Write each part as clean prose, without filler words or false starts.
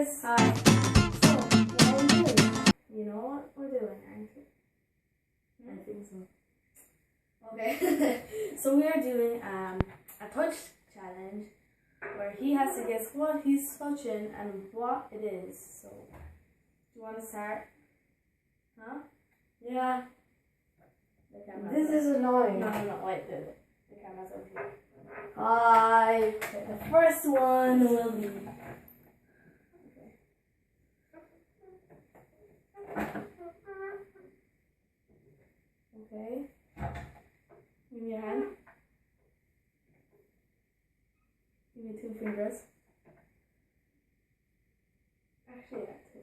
guys. Hi. So, what are we doing? You know what we're doing, aren't you? I think so. Okay. So we are doing a touch challenge where he has to guess what he's touching and what it is. So, do you want to start? Huh? Yeah. This is annoying. No, wait, the camera's over here. Hi. Okay, the first one will be. Okay. Give me your hand. Give me 2 fingers. Actually, yeah, 2.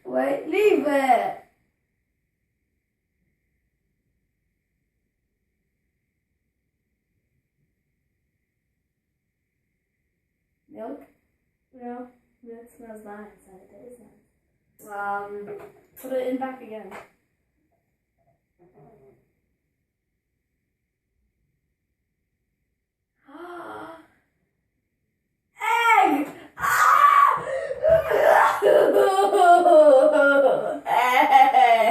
Wait, leave it. Milk? No, milk smells nice. It is nice. Put it in back again. Egg!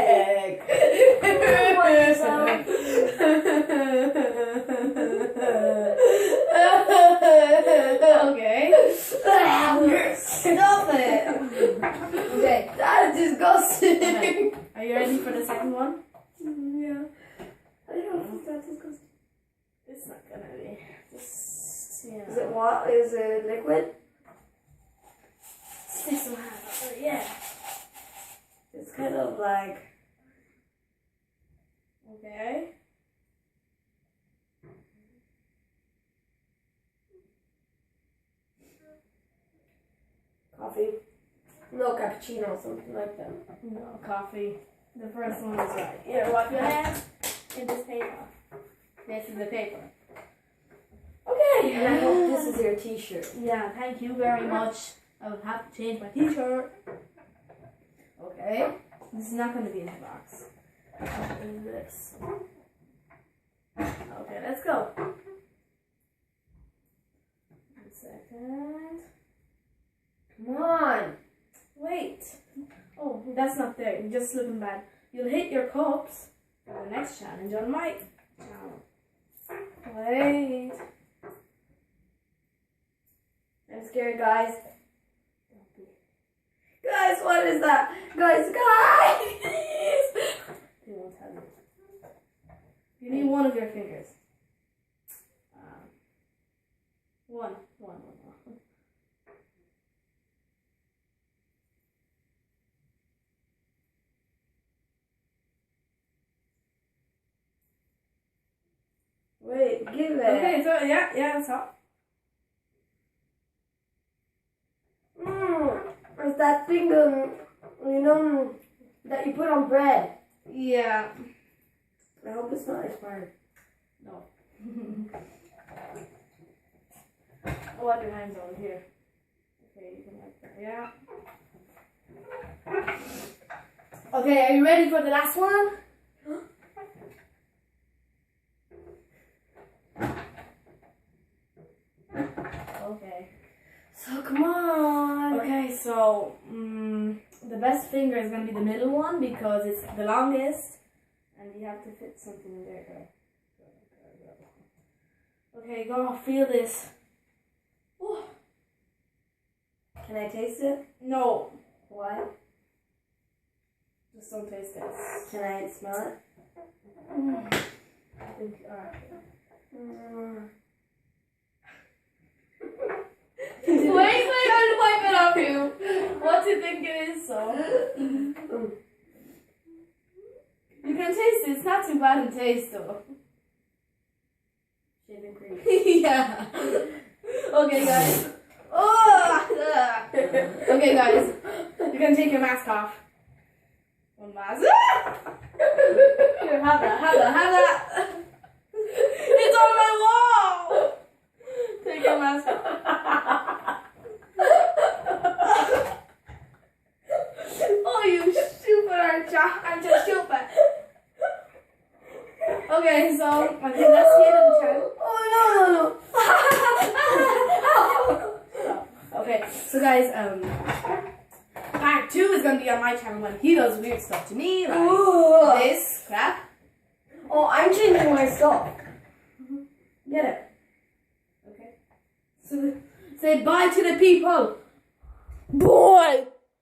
Egg! Okay. Stop it! Okay. That is disgusting. Okay. Are you ready for the second one? Yeah. I don't think that's disgusting. It's not gonna be. Just, you know. Is it what? Is it liquid? Stick some hand up there. Yeah. It's kind of like Okay. coffee. No, cappuccino, something like that. No, coffee. The first one was right. Here, wipe your hands in this paper. This is the paper. Okay. And I hope this is your t-shirt. Yeah, thank you very much. I will have to change my t-shirt. Okay. This is not going to be in the box. In this. Okay, let's go. 1 second. Come on. Wait. Oh, that's not there. You're just looking bad. You'll hit your cups for the next challenge on my channel. Wait. I'm scared, guys. Don't be. Guys, what is that? Guys! He won't tell you. You need one of your fingers. One. Wait, give it. Okay, so yeah, that's all. It's that thing, you know, that you put on bread. Yeah. I hope it's not expired. No. I'll wipe your hands over here. Okay, you can wipe that. Yeah. Okay, are you ready for the last one? Okay. So come on. Okay, so the best finger is gonna be the middle one because it's the longest, and you have to fit something in there. Go. Okay, go feel this. Ooh. Can I taste it? No, Why? just don't taste it. Can I smell it? I think. Wait, I'll wipe it off you. What do you think it is? So you can taste it. It's not too bad in taste, though. Shaving cream. Yeah. Okay, guys. Oh. Okay, guys. You can take your mask off. One mask. Here, have that. It's on my wall. Take your mask off. Oh, you stupid, aren't you? I'm just stupid. Okay, so I think that's the end of the channel. Okay, so guys, part 2 is gonna be on my channel when he does weird stuff to me, like this crap. Oh, I'm changing my stuff. Get it? Okay. So say bye to the people. Boy!